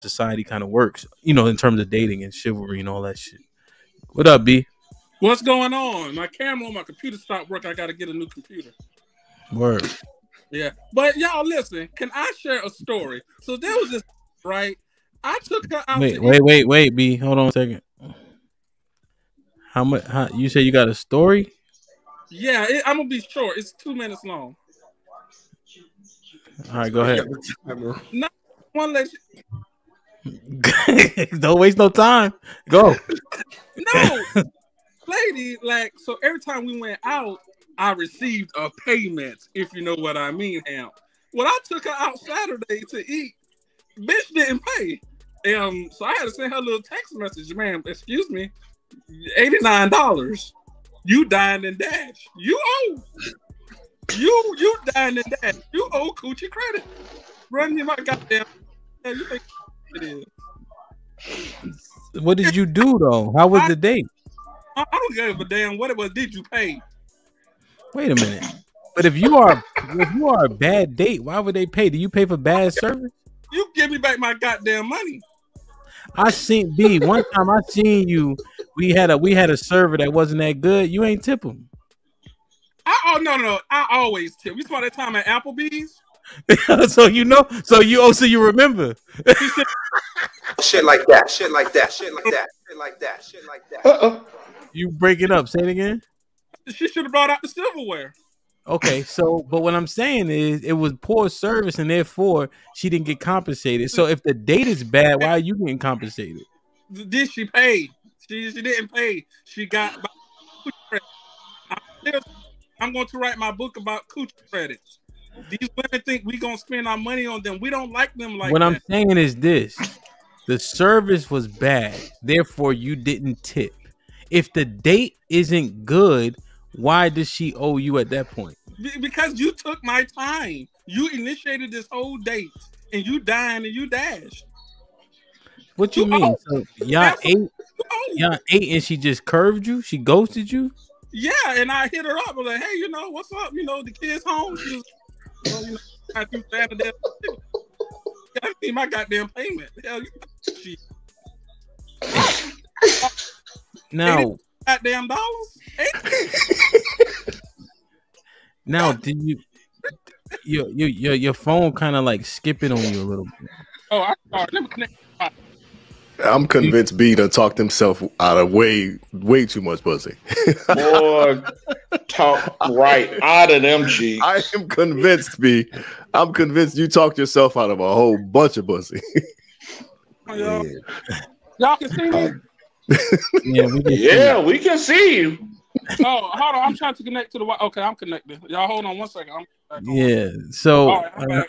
society kind of works, in terms of dating and chivalry and all that shit. What up, B? What's going on? My camera on my computer stopped working. I got to get a new computer. Word. Yeah. But y'all listen, can I share a story? So there was this, right? I took her out Wait, B. Hold on a second. How much? You say you got a story? Yeah, I'm going to be short. It's 2 minutes long. All right, go ahead. No, one lady. Don't waste no time. Go. No. Lady, like, so every time we went out, I received a payment, if you know what I mean, Ham. When I took her out Saturday to eat, bitch didn't pay. So I had to send her a little text message, man, excuse me, $89. You dined and dash. You owe. You dined and dash. You owe Coochie credit. Run me my goddamn. You think it is. What did you do though? How was the date? I don't give a damn what it was. Did you pay? Wait a minute. But if you are a bad date, why would they pay? Do you pay for bad service? You give me back my goddamn money. I seen B one time. I seen you. We had a server that wasn't that good. You ain't tip him. No. I always tip. We saw that time at Applebee's. So you know. So you remember. Shit like that. Shit like that. Shit like that. Shit like that. Shit like that. You break it up. Say it again. She should have brought out the silverware. Okay, so but what I'm saying is it was poor service and therefore she didn't get compensated. So if the date is bad, why are you getting compensated? Did she pay? She didn't pay. She got I'm going to write my book about Coochie credits. These women think we gonna spend our money on them. We don't like them like what that. I'm saying is this: the service was bad, therefore you didn't tip. If the date isn't good, why does she owe you at that point? Because you took my time. You initiated this whole date, and you dined and you dashed. What you mean? So y'all ate and she just curved you? She ghosted you? Yeah, and I hit her up. I was like, hey, what's up? The kids home. She was, I do Saturday. I need my goddamn payment. Hell, now, goddamn dollars. Now, did your phone kind of like skipping on you a little bit? Oh, I'm sorry. Let me connect. I'm convinced B done talked himself out of way too much pussy. Boy, talk right out of them cheeks. I am convinced, B. I'm convinced you talked yourself out of a whole bunch of pussy. Y'all can see me? We can see you. Oh, hold on. I'm trying to connect to the Wi. Okay, I'm connected. Y'all hold on one second. So right,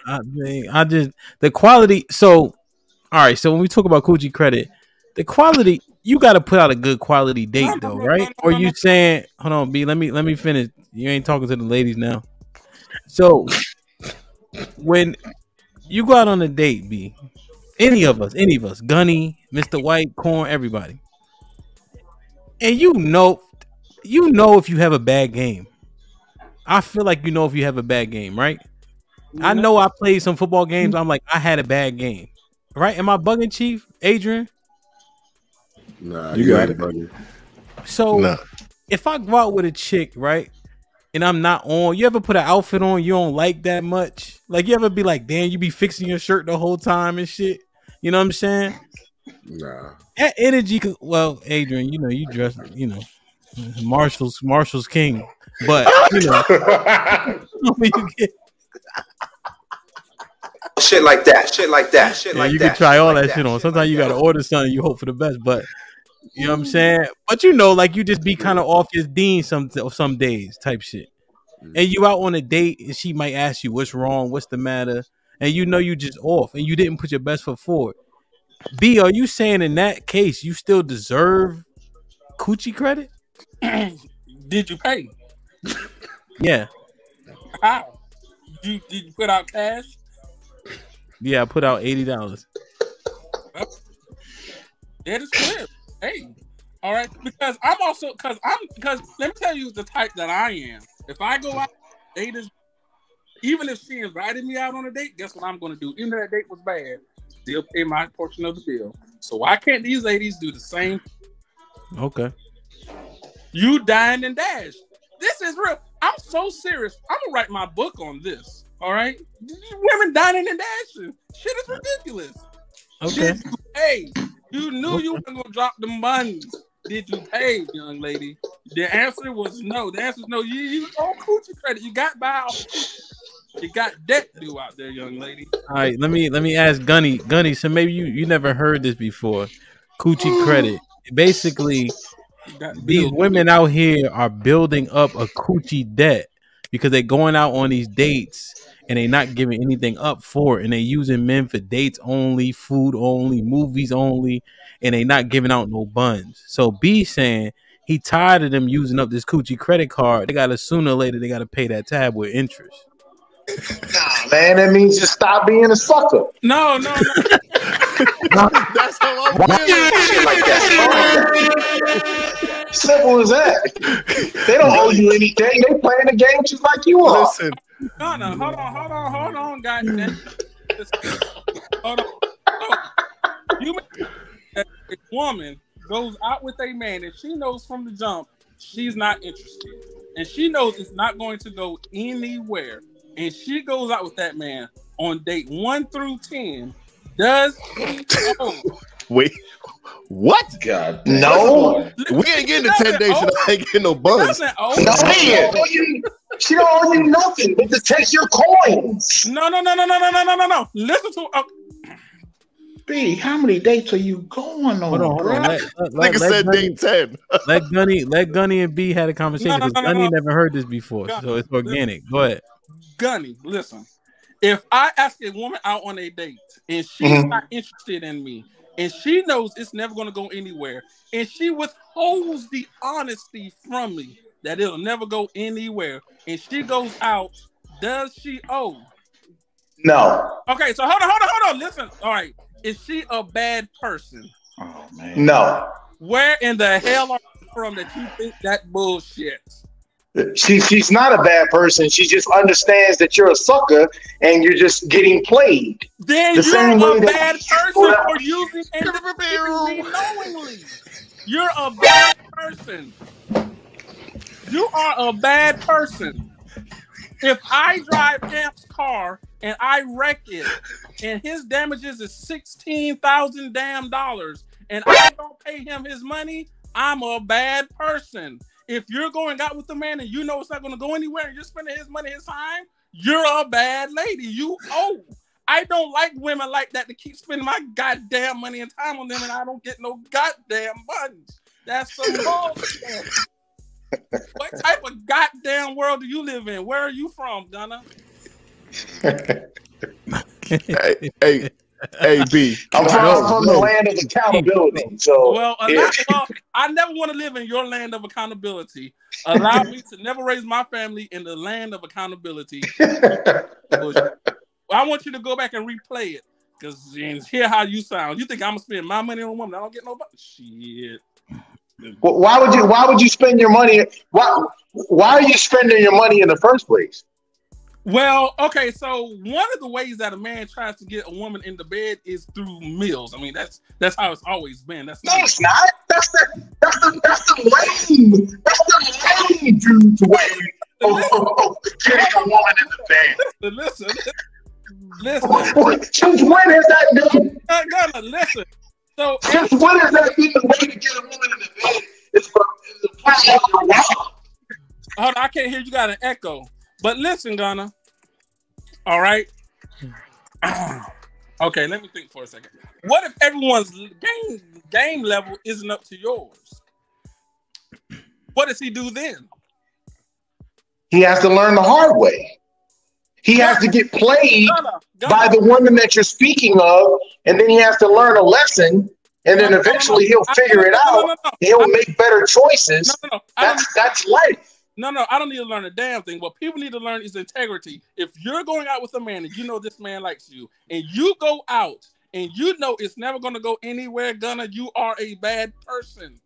I just the quality. So all right. So when we talk about Coochie credit, the quality, you got to put out a good quality date though, right? Or you saying, hold on, B, let me finish. You ain't talking to the ladies now. So when you go out on a date, B, any of us, Gunny, Mr. White, Corn, everybody, and you know if you have a bad game. I feel like you know if you have a bad game, right? I know I played some football games. I'm like, I had a bad game, right? Am I bugging, Chief? Adrian? Nah, you got it, buddy. So if I go out with a chick, right, and I'm not on, you ever put an outfit on you don't like that much? Like, you ever be like, damn, you be fixing your shirt the whole time and shit? You know what I'm saying? Nah. That energy, well, Adrian, you dress, Marshall's king, but shit like that, shit like that, shit like that. You can try all that shit on. Sometimes you gotta order something, you hope for the best, but you know what I'm saying? But like you just be kind of off your dean some days type shit. And you out on a date and she might ask you what's wrong, what's the matter, and you just off and you didn't put your best foot forward. B, are you saying in that case you still deserve Coochie credit? Did you pay? Yeah. How? Did you put out cash? Yeah, I put out $80. That is clear. Hey, all right. Because let me tell you the type that I am. If I go out, even if she invited me out on a date, guess what I'm going to do? Even if that date was bad, still pay my portion of the bill. So why can't these ladies do the same? Okay. You dine and dash. This is real. I'm so serious. I'm gonna write my book on this. All right, women dining and dashing. Shit is ridiculous. Okay. Did you pay? You knew you weren't gonna drop the money. Did you pay, young lady? The answer was no. The answer is no. You owe coochie credit. You got by. You got debt due out there, young lady. All right, let me ask Gunny. Gunny, so maybe you never heard this before. Coochie credit. Basically, these women out here are building up a coochie debt because they're going out on these dates and they're not giving anything up for it, and they're using men for dates only, food only, movies only, and they're not giving out no buns. So B saying he tired of them using up this coochie credit card. They gotta sooner or later they gotta pay that tab with interest. Nah, man, that means just stop being a sucker. No. That's how I'm feeling. Shit like that. Simple as that. They don't owe you anything. They playing the game just like you are. Listen. Hold on, goddamn. Hold on. You mean that a woman goes out with a man and she knows from the jump she's not interested, and she knows it's not going to go anywhere, and she goes out with that man on date 1 through 10. Does he owe? Wait, what? God, no. We ain't getting the 10 days. And I ain't getting no buzz. No, she don't owe you nothing but to take your coins. No. Listen to. B, how many dates are you going on? Hold on. Nigga said date 10. Let Gunny and B had a conversation because Gunny never heard this before, so it's organic. Go ahead. Gunny, listen. If I ask a woman out on a date and she's not interested in me, and she knows it's never going to go anywhere, and she withholds the honesty from me that it'll never go anywhere, and she goes out, does she owe? No. Okay, so hold on. Listen. All right. Is she a bad person? Oh, man. No. Where in the hell are you from that you think that bullshit? She's not a bad person. She just understands that you're a sucker and you're just getting played. Then you're a bad person for using intimacy knowingly. You're a bad person. You are a bad person. If I drive Amp's car and I wreck it, and his damages is $16,000 damn dollars, and I don't pay him his money, I'm a bad person. If you're going out with the man and you know it's not going to go anywhere and you're spending his money, his time, you're a bad lady. You owe. I don't like women like that to keep spending my goddamn money and time on them, and I don't get no goddamn buttons. That's some bullshit. What type of goddamn world do you live in? Where are you from, Gunna? Hey, B. I'm from the land of accountability. So, I never want to live in your land of accountability. Allow me to never raise my family in the land of accountability. I want you to go back and replay it because hear how you sound. You think I'm gonna spend my money on a woman? I don't get no shit. Why would you spend your money? Why are you spending your money in the first place? Well, okay, so one of the ways that a man tries to get a woman into bed is through meals. I mean, that's how it's always been. It's not. That's the lame. That's the lame dude's way of getting a woman in the bed. Listen. Since when has that been? Listen. So since when has that been the way to get a woman in the bed? It's for the part of your walk. Hold on, I can't hear you. Got an echo. But listen, Gunna. All right. Okay, let me think for a second. What if everyone's game level isn't up to yours? What does he do then? He has to learn the hard way. He has to get played by the woman that you're speaking of, and then he has to learn a lesson, and then eventually he'll figure it out. He'll make better choices. That's life. No, I don't need to learn a damn thing. What people need to learn is integrity. If you're going out with a man and you know this man likes you, and you go out and you know it's never going to go anywhere, Gunna, you are a bad person.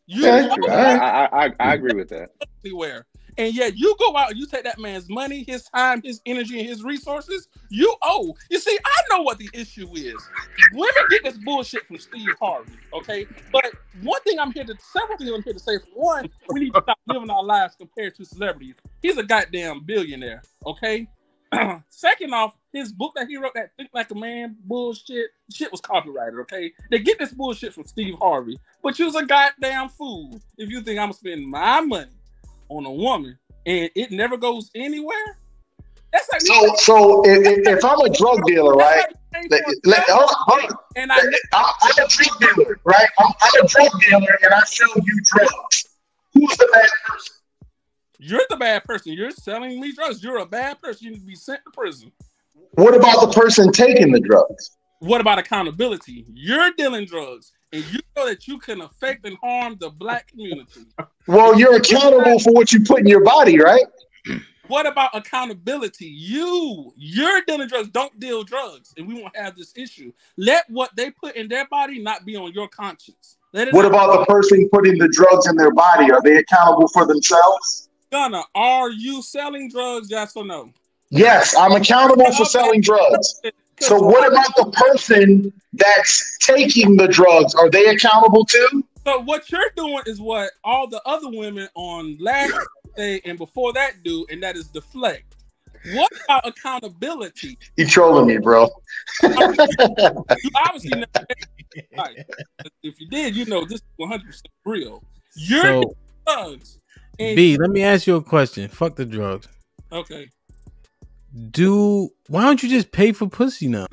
I agree with that. Anywhere. and yet you go out and you take that man's money, his time, his energy, and his resources, you owe. You see, I know what the issue is. Women get this bullshit from Steve Harvey, okay? But several things I'm here to say. For one, we need to stop living our lives compared to celebrities. He's a goddamn billionaire, okay? Second off, his book that he wrote, that Think Like a Man bullshit, shit was copyrighted, okay? They get this bullshit from Steve Harvey, but you's a goddamn fool if you think I'm gonna spend my money on a woman and it never goes anywhere. That's like so if I'm a drug dealer, right? Hold on. And I'm a drug dealer, right? I'm a drug dealer and I sell you drugs. Who's the bad person? You're the bad person. You're selling me drugs. You're a bad person. You need to be sent to prison. What about the person taking the drugs? What about accountability? You're dealing drugs, and you know that you can affect and harm the black community. Well, you're accountable for what you put in your body, right? What about accountability? You're dealing drugs. Don't deal drugs, and we won't have this issue. Let what they put in their body not be on your conscience. What about the person putting the drugs in their body? Are they accountable for themselves? Gunner, are you selling drugs? Yes or no? Yes, I'm accountable for selling drugs. So what about the person that's taking the drugs? Are they accountable too? So what you're doing is what all the other women on last day and before that do, and that is deflect. What about accountability? You trolling me, bro. You obviously never. Right. If you did, you know this is 100% real. You're drugs. B, let me ask you a question. Fuck the drugs. Okay. Why don't you just pay for pussy now?